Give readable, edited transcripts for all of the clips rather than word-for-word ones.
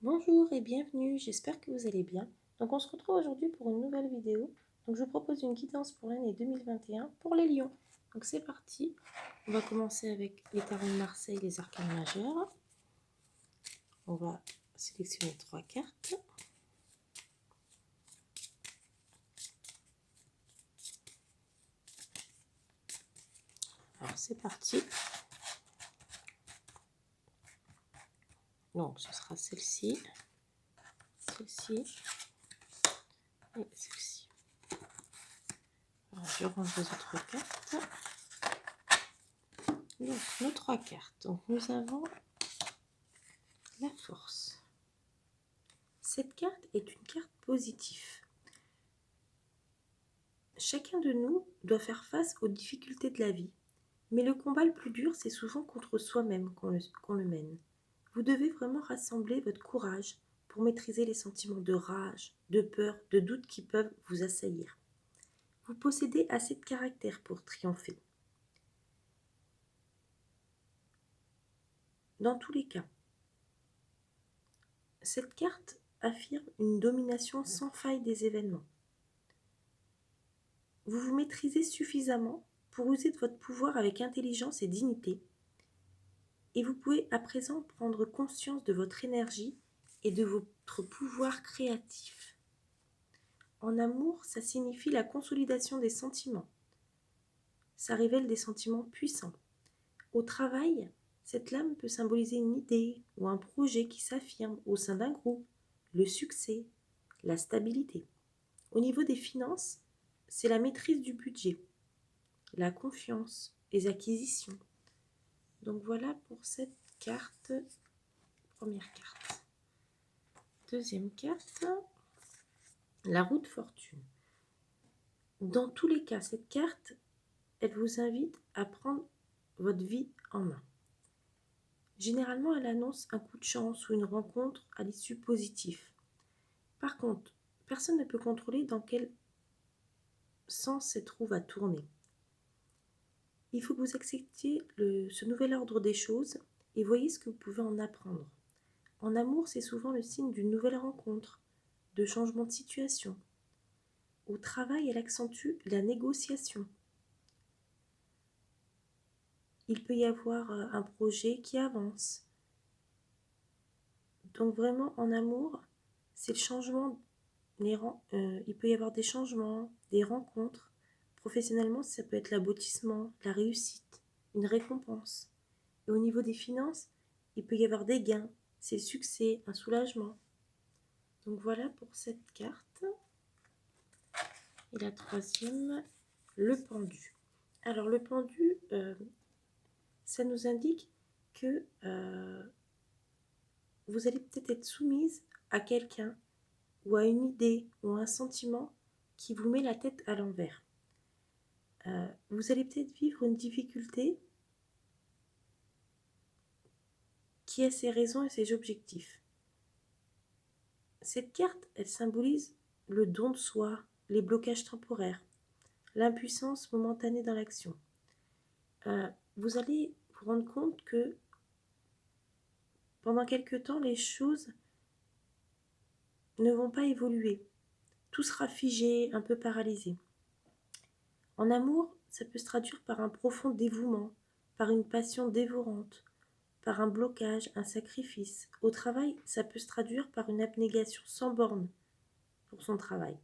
Bonjour et bienvenue, j'espère que vous allez bien. Donc on se retrouve aujourd'hui pour une nouvelle vidéo. Donc je vous propose une guidance pour l'année 2021 pour les lions. Donc c'est parti, on va commencer avec les tarots de Marseille, les arcanes majeurs. On va sélectionner 3 cartes. Alors c'est parti. Donc ce sera celle-ci, celle-ci et celle-ci. Alors je range les autres cartes. Donc nos 3 cartes. Donc nous avons la force. Cette carte est une carte positive. Chacun de nous doit faire face aux difficultés de la vie. Mais le combat le plus dur, c'est souvent contre soi-même qu'on le mène. Vous devez vraiment rassembler votre courage pour maîtriser les sentiments de rage, de peur, de doute qui peuvent vous assaillir. Vous possédez assez de caractère pour triompher. Dans tous les cas, cette carte affirme une domination sans faille des événements. Vous vous maîtrisez suffisamment pour user de votre pouvoir avec intelligence et dignité. Et vous pouvez à présent prendre conscience de votre énergie et de votre pouvoir créatif. En amour, ça signifie la consolidation des sentiments. Ça révèle des sentiments puissants. Au travail, cette lame peut symboliser une idée ou un projet qui s'affirme au sein d'un groupe, le succès, la stabilité. Au niveau des finances, c'est la maîtrise du budget, la confiance, les acquisitions. Donc voilà pour cette carte, première carte. Deuxième carte, la roue de fortune. Dans tous les cas, cette carte, elle vous invite à prendre votre vie en main. Généralement, elle annonce un coup de chance ou une rencontre à l'issue positive. Par contre, personne ne peut contrôler dans quel sens cette roue va tourner. Il faut que vous acceptiez ce nouvel ordre des choses et voyez ce que vous pouvez en apprendre. En amour, c'est souvent le signe d'une nouvelle rencontre, de changement de situation. Au travail, elle accentue la négociation. Il peut y avoir un projet qui avance. Donc vraiment, en amour, c'est le changement. Il peut y avoir des changements, des rencontres. Professionnellement, ça peut être l'aboutissement, la réussite, une récompense. Et au niveau des finances, il peut y avoir des gains, c'est le succès, un soulagement. Donc voilà pour cette carte. Et la troisième, le pendu. Alors le pendu, ça nous indique que vous allez peut-être être soumise à quelqu'un ou à une idée ou à un sentiment qui vous met la tête à l'envers. Vous allez peut-être vivre une difficulté qui a ses raisons et ses objectifs. Cette carte, elle symbolise le don de soi, les blocages temporaires, l'impuissance momentanée dans l'action. Vous allez vous rendre compte que pendant quelque temps, les choses ne vont pas évoluer. Tout sera figé, un peu paralysé. En amour, ça peut se traduire par un profond dévouement, par une passion dévorante, par un blocage, un sacrifice. Au travail, ça peut se traduire par une abnégation sans borne pour son travail.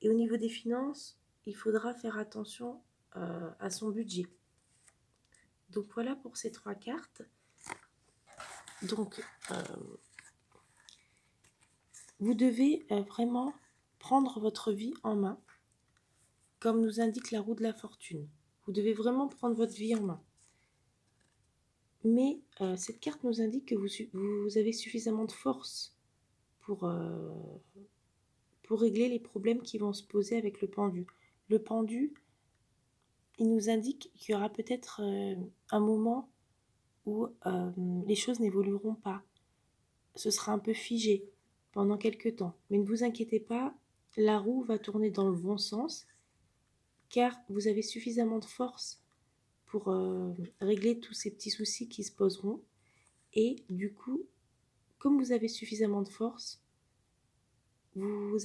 Et au niveau des finances, il faudra faire attention à son budget. Donc voilà pour ces 3 cartes. Donc vous devez vraiment prendre votre vie en main, comme nous indique la roue de la fortune. Vous devez vraiment prendre votre vie en main. Mais cette carte nous indique que vous avez suffisamment de force pour régler les problèmes qui vont se poser avec le pendu. Le pendu, il nous indique qu'il y aura peut-être un moment où les choses n'évolueront pas. Ce sera un peu figé pendant quelques temps. Mais ne vous inquiétez pas, la roue va tourner dans le bon sens, car vous avez suffisamment de force pour régler tous ces petits soucis qui se poseront. Et du coup, comme vous avez suffisamment de force, vous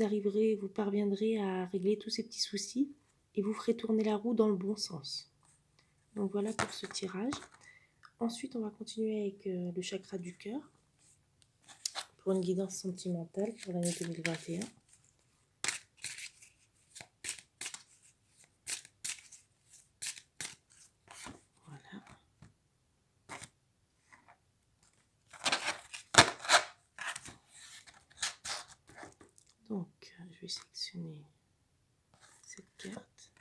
parviendrez à régler tous ces petits soucis et vous ferez tourner la roue dans le bon sens. Donc voilà pour ce tirage. Ensuite, on va continuer avec le chakra du cœur pour une guidance sentimentale pour l'année 2021. Voilà. Donc, je vais sélectionner cette carte,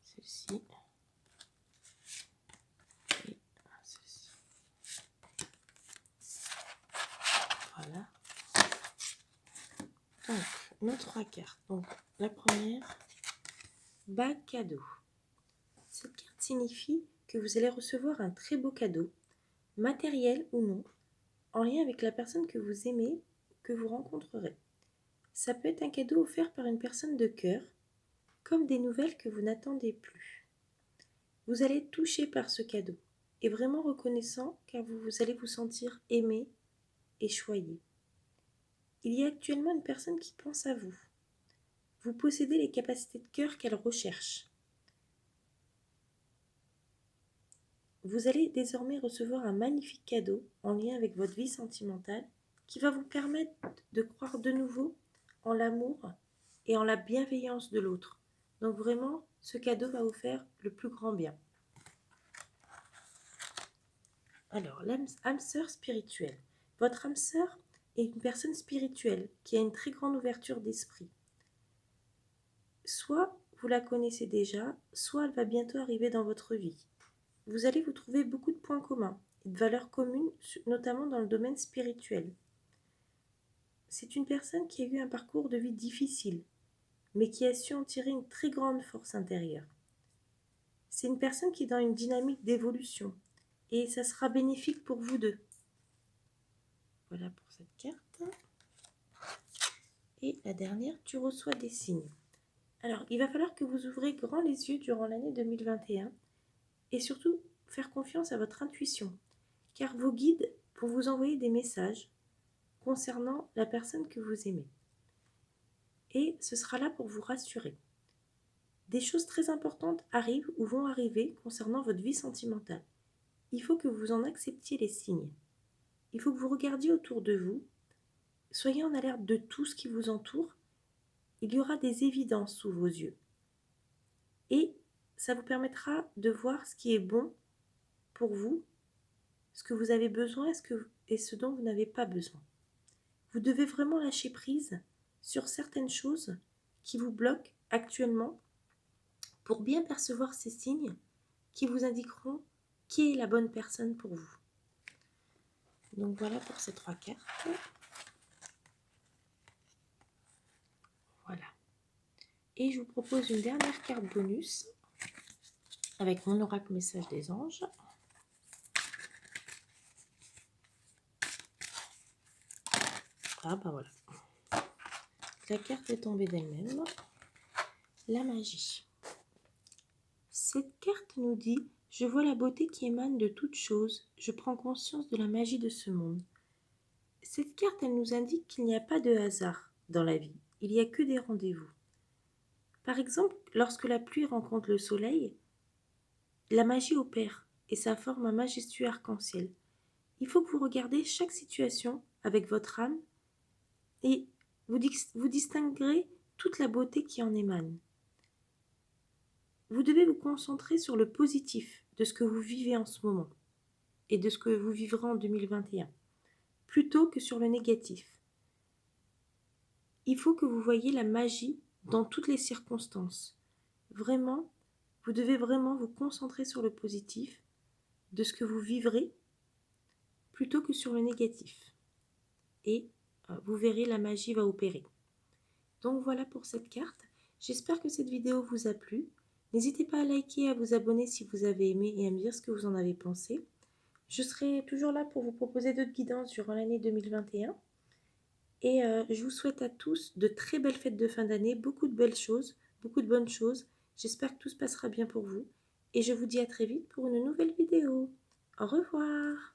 celle-ci et celle-ci. Voilà. Donc, nos 3 cartes. Donc, la première, bague cadeau. Cette carte signifie que vous allez recevoir un très beau cadeau, matériel ou non, en lien avec la personne que vous aimez, que vous rencontrerez. Ça peut être un cadeau offert par une personne de cœur, comme des nouvelles que vous n'attendez plus. Vous allez être touché par ce cadeau et vraiment reconnaissant car vous allez vous sentir aimé et choyé. Il y a actuellement une personne qui pense à vous. Vous possédez les capacités de cœur qu'elle recherche. Vous allez désormais recevoir un magnifique cadeau en lien avec votre vie sentimentale qui va vous permettre de croire de nouveau en l'amour et en la bienveillance de l'autre. Donc vraiment, ce cadeau va vous faire le plus grand bien. Alors, l'âme sœur spirituelle. Votre âme sœur est une personne spirituelle qui a une très grande ouverture d'esprit. Soit vous la connaissez déjà, soit elle va bientôt arriver dans votre vie. Vous allez vous trouver beaucoup de points communs et de valeurs communes, notamment dans le domaine spirituel. C'est une personne qui a eu un parcours de vie difficile, mais qui a su en tirer une très grande force intérieure. C'est une personne qui est dans une dynamique d'évolution, et ça sera bénéfique pour vous deux. Voilà pour cette carte. Et la dernière, tu reçois des signes. Alors, il va falloir que vous ouvrez grand les yeux durant l'année 2021 et surtout faire confiance à votre intuition, car vos guides vont vous envoyer des messages concernant la personne que vous aimez. Et ce sera là pour vous rassurer. Des choses très importantes arrivent ou vont arriver concernant votre vie sentimentale. Il faut que vous en acceptiez les signes. Il faut que vous regardiez autour de vous. Soyez en alerte de tout ce qui vous entoure. Il y aura des évidences sous vos yeux. Et ça vous permettra de voir ce qui est bon pour vous, ce que vous avez besoin et ce dont vous n'avez pas besoin. Vous devez vraiment lâcher prise sur certaines choses qui vous bloquent actuellement pour bien percevoir ces signes qui vous indiqueront qui est la bonne personne pour vous. Donc voilà pour ces 3 cartes. Voilà. Et je vous propose une dernière carte bonus avec mon oracle message des anges. Ah bah voilà. La carte est tombée d'elle-même. La magie. Cette carte nous dit « Je vois la beauté qui émane de toute chose. Je prends conscience de la magie de ce monde. » Cette carte, elle nous indique qu'il n'y a pas de hasard dans la vie. Il n'y a que des rendez-vous. Par exemple, lorsque la pluie rencontre le soleil, la magie opère et ça forme un majestueux arc-en-ciel. Il faut que vous regardez chaque situation avec votre âme et vous distinguerez toute la beauté qui en émane. Vous devez vous concentrer sur le positif de ce que vous vivez en ce moment et de ce que vous vivrez en 2021, plutôt que sur le négatif. Il faut que vous voyiez la magie dans toutes les circonstances. Vraiment, vous devez vraiment vous concentrer sur le positif de ce que vous vivrez plutôt que sur le négatif. Et vous verrez, la magie va opérer. Donc voilà pour cette carte. J'espère que cette vidéo vous a plu. N'hésitez pas à liker et à vous abonner si vous avez aimé et à me dire ce que vous en avez pensé. Je serai toujours là pour vous proposer d'autres guidances durant l'année 2021. Et je vous souhaite à tous de très belles fêtes de fin d'année, beaucoup de belles choses, beaucoup de bonnes choses. J'espère que tout se passera bien pour vous. Et je vous dis à très vite pour une nouvelle vidéo. Au revoir!